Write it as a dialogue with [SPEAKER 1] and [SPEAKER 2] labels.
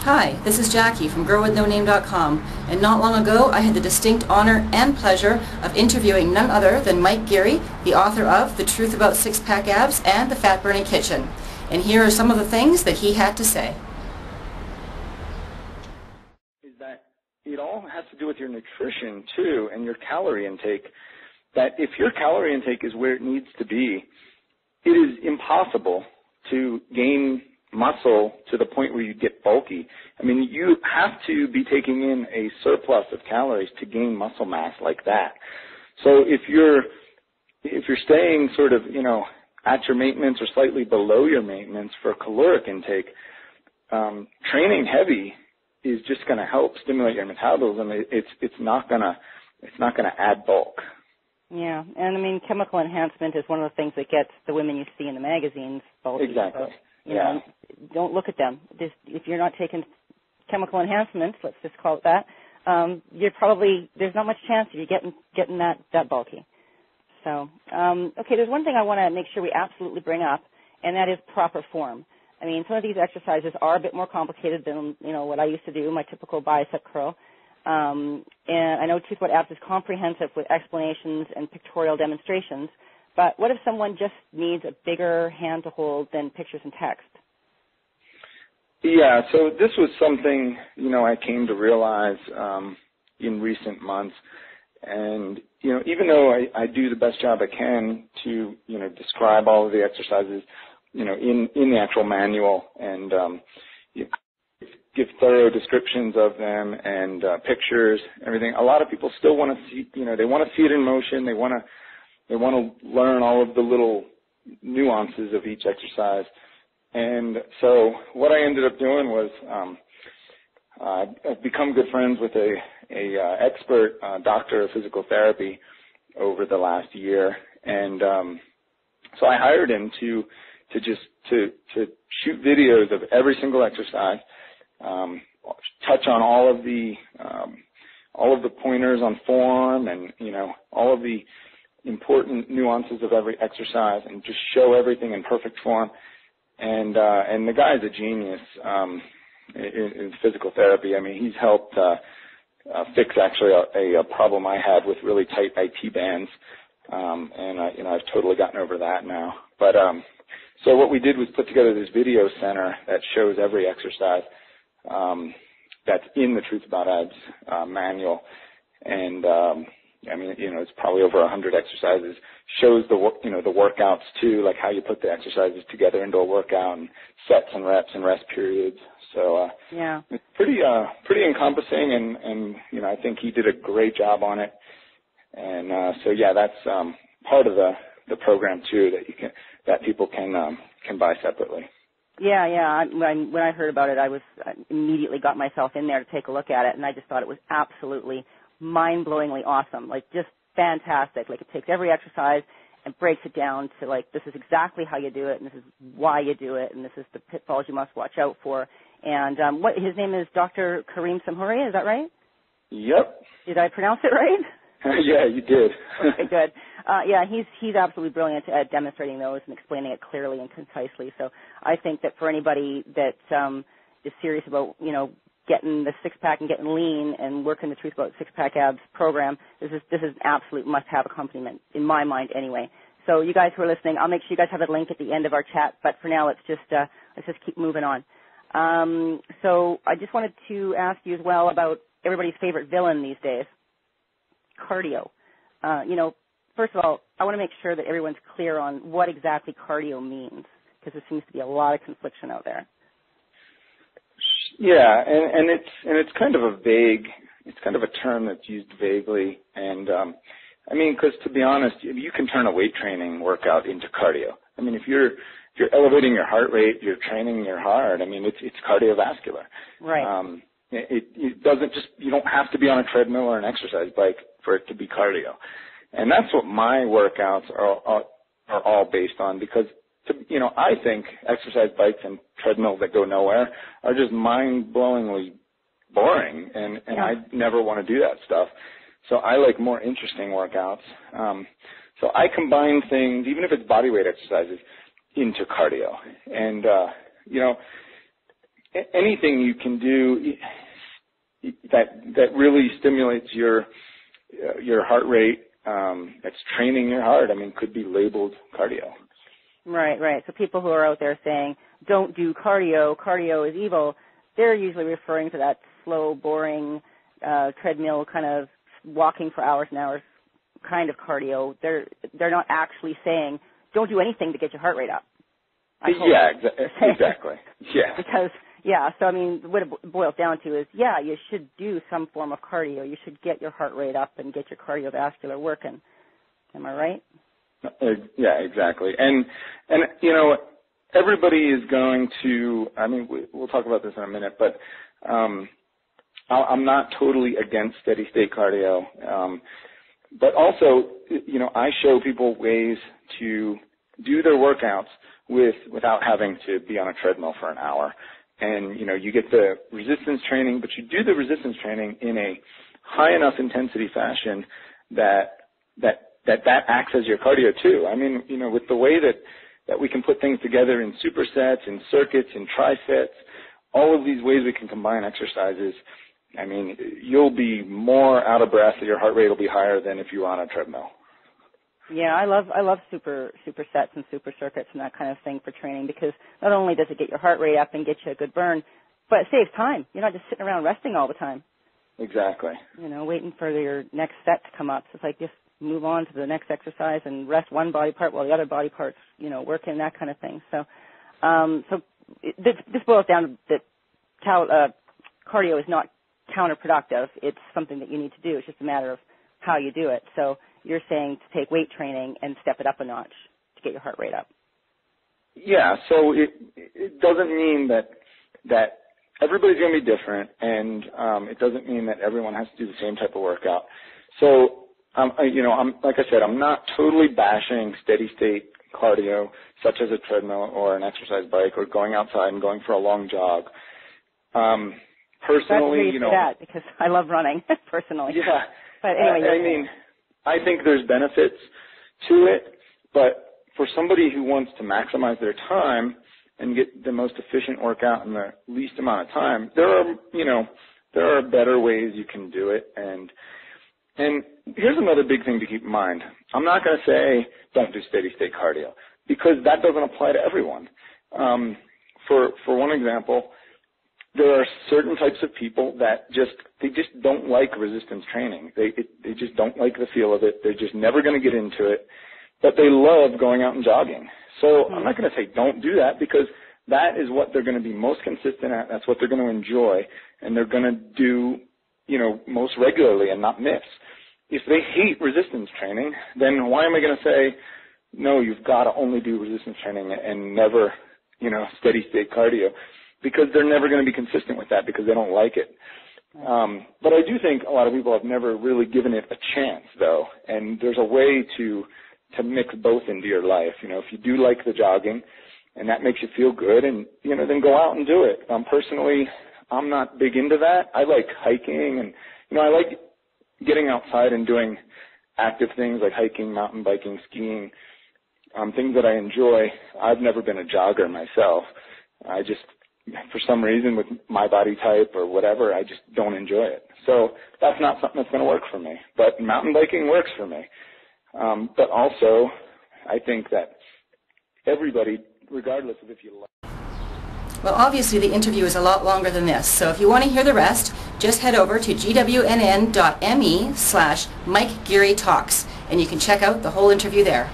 [SPEAKER 1] Hi, this is Jackie from GirlWithNoName.com, and not long ago I had the distinct honor and pleasure of interviewing none other than Mike Geary, the author of The Truth About Six-Pack Abs and The Fat Burning Kitchen. And here are some of the things that he had to say.
[SPEAKER 2] Is that it all has to do with your nutrition too and your calorie intake. That if your calorie intake is where it needs to be, it is impossible to gain muscle to the point where you get bulky. I mean, you have to be taking in a surplus of calories to gain muscle mass like that. So if you're staying sort of, at your maintenance or slightly below your maintenance for caloric intake, training heavy is just going to help stimulate your metabolism. It's not going to add bulk.
[SPEAKER 3] Yeah, and I mean, chemical enhancement is one of the things that gets the women you see in the magazines bulky.
[SPEAKER 2] Exactly.
[SPEAKER 3] So, don't look at them. If you're not taking chemical enhancements, let's just call it that, there's not much chance of you getting that bulky. So, okay, there's one thing I want to make sure we absolutely bring up, and that is proper form. I mean, some of these exercises are a bit more complicated than, what I used to do, my typical bicep curl. And I know Truth About Abs is comprehensive with explanations and pictorial demonstrations, but what if someone just needs a bigger hand to hold than pictures and text?
[SPEAKER 2] Yeah, so this was something, I came to realize in recent months. And, even though I do the best job I can to, describe all of the exercises, in the actual manual and give thorough descriptions of them and pictures, everything, a lot of people still want to see, they want to see it in motion. They want to learn all of the little nuances of each exercise. And so what I ended up doing was I've become good friends with a expert doctor of physical therapy over the last year, and so I hired him to shoot videos of every single exercise, touch on all of the pointers on form, and all of the important nuances of every exercise, and just show everything in perfect form. And the guy's a genius in physical therapy. I mean, he's helped fix actually a problem I had with really tight IT bands, and I've totally gotten over that now. But so what we did was put together this video center that shows every exercise that's in the Truth About Abs manual, and it's probably over 100 exercises. Shows the workouts too, like how you put the exercises together into a workout, and sets and reps and rest periods. So it's pretty encompassing, and I think he did a great job on it. And that's part of the program too that people can buy separately.
[SPEAKER 3] Yeah. When I heard about it, I immediately got myself in there to take a look at it, and I just thought it was absolutely mind-blowingly awesome, like just fantastic. Like it takes every exercise and breaks it down to like, this is exactly how you do it, and this is why you do it, and this is the pitfalls you must watch out for. And his name is Dr. Karim Samhouri, is that right?
[SPEAKER 2] Yep.
[SPEAKER 3] Did I pronounce it right?
[SPEAKER 2] Yeah, you did.
[SPEAKER 3] Okay, good. He's absolutely brilliant at demonstrating those and explaining it clearly and concisely. So I think that for anybody that is serious about, getting the six-pack and getting lean and working the Truth About Six-Pack Abs program, this is an absolute must-have accompaniment, in my mind anyway. So you guys who are listening, I'll make sure you guys have a link at the end of our chat, but for now let's just keep moving on. So I just wanted to ask you as well about everybody's favorite villain these days, cardio. First of all, I want to make sure that everyone's clear on what exactly cardio means, because there seems to be a lot of confliction out there.
[SPEAKER 2] Yeah, and it's kind of a term that's used vaguely, and because to be honest, you can turn a weight training workout into cardio. I mean, if you're elevating your heart rate, you're training your heart. I mean, it's cardiovascular.
[SPEAKER 3] Right.
[SPEAKER 2] It doesn't you don't have to be on a treadmill or an exercise bike for it to be cardio, and that's what my workouts are all based on, because I think exercise bikes and treadmills that go nowhere are just mind-blowingly boring, and I never want to do that stuff. So I like more interesting workouts. So I combine things, even if it's bodyweight exercises, into cardio. And, anything you can do that really stimulates your heart rate, that's training your heart, I mean, could be labeled cardio.
[SPEAKER 3] Right, right. So people who are out there saying, don't do cardio, cardio is evil, they're usually referring to that slow, boring, treadmill kind of walking for hours and hours kind of cardio. They're not actually saying, don't do anything to get your heart rate up.
[SPEAKER 2] Yeah, exactly. Yeah.
[SPEAKER 3] Because, yeah, so I mean, what it boils down to is, yeah, you should do some form of cardio. You should get your heart rate up and get your cardiovascular working. Am I right?
[SPEAKER 2] Yeah, exactly. And you know, everybody is going to, I mean, we'll talk about this in a minute, but I'm not totally against steady state cardio. But also, you know, I show people ways to do their workouts without having to be on a treadmill for an hour. And, you know, you get the resistance training, but you do the resistance training in a high enough intensity fashion that acts as your cardio too. I mean, you know, with the way that we can put things together in supersets, in circuits, in tri-sets, all of these ways we can combine exercises, I mean, you'll be more out of breath, your heart rate will be higher than if you were on a treadmill.
[SPEAKER 3] Yeah, I love super sets and super circuits and that kind of thing for training, because not only does it get your heart rate up and get you a good burn, but it saves time. You're not just sitting around resting all the time.
[SPEAKER 2] Exactly.
[SPEAKER 3] You know, waiting for your next set to come up. So it's like just move on to the next exercise and rest one body part while the other body parts, you know, work in, that kind of thing. So, this boils down to that cardio is not counterproductive. It's something that you need to do. It's just a matter of how you do it. So you're saying to take weight training and step it up a notch to get your heart rate up.
[SPEAKER 2] Yeah, so it doesn't mean that everybody's going to be different, and it doesn't mean that everyone has to do the same type of workout. So, you know, like I said, I'm not totally bashing steady state cardio, such as a treadmill or an exercise bike or going outside and going for a long jog. Personally, you know,
[SPEAKER 3] that, because I love running personally.
[SPEAKER 2] Yeah,
[SPEAKER 3] but anyway,
[SPEAKER 2] I mean, I think there's benefits to it, but for somebody who wants to maximize their time and get the most efficient workout in the least amount of time, there are better ways you can do it. And here's another big thing to keep in mind. I'm not going to say don't do steady state cardio, because that doesn't apply to everyone. For one example, there are certain types of people that just don't like resistance training. They just don't like the feel of it. They're just never going to get into it, but they love going out and jogging. So I'm not going to say don't do that, because that is what they're going to be most consistent at. That's what they're going to enjoy, and they're going to do, you know, most regularly and not miss. If they hate resistance training, then why am I going to say, no, you've got to only do resistance training and never, you know, steady state cardio? Because they're never going to be consistent with that because they don't like it. But I do think a lot of people have never really given it a chance, though, and there's a way to mix both into your life. You know, if you do like the jogging and that makes you feel good, and, you know, then go out and do it. Personally, I'm not big into that. I like hiking, and, you know, I like getting outside and doing active things like hiking, mountain biking, skiing, things that I enjoy. I've never been a jogger myself. I just, for some reason, with my body type or whatever, I just don't enjoy it. So that's not something that's going to work for me. But mountain biking works for me. But also, I think that everybody, regardless of if you like.
[SPEAKER 1] Well, obviously the interview is a lot longer than this, so if you want to hear the rest, just head over to gwnn.me/Mike Geary Talks, and you can check out the whole interview there.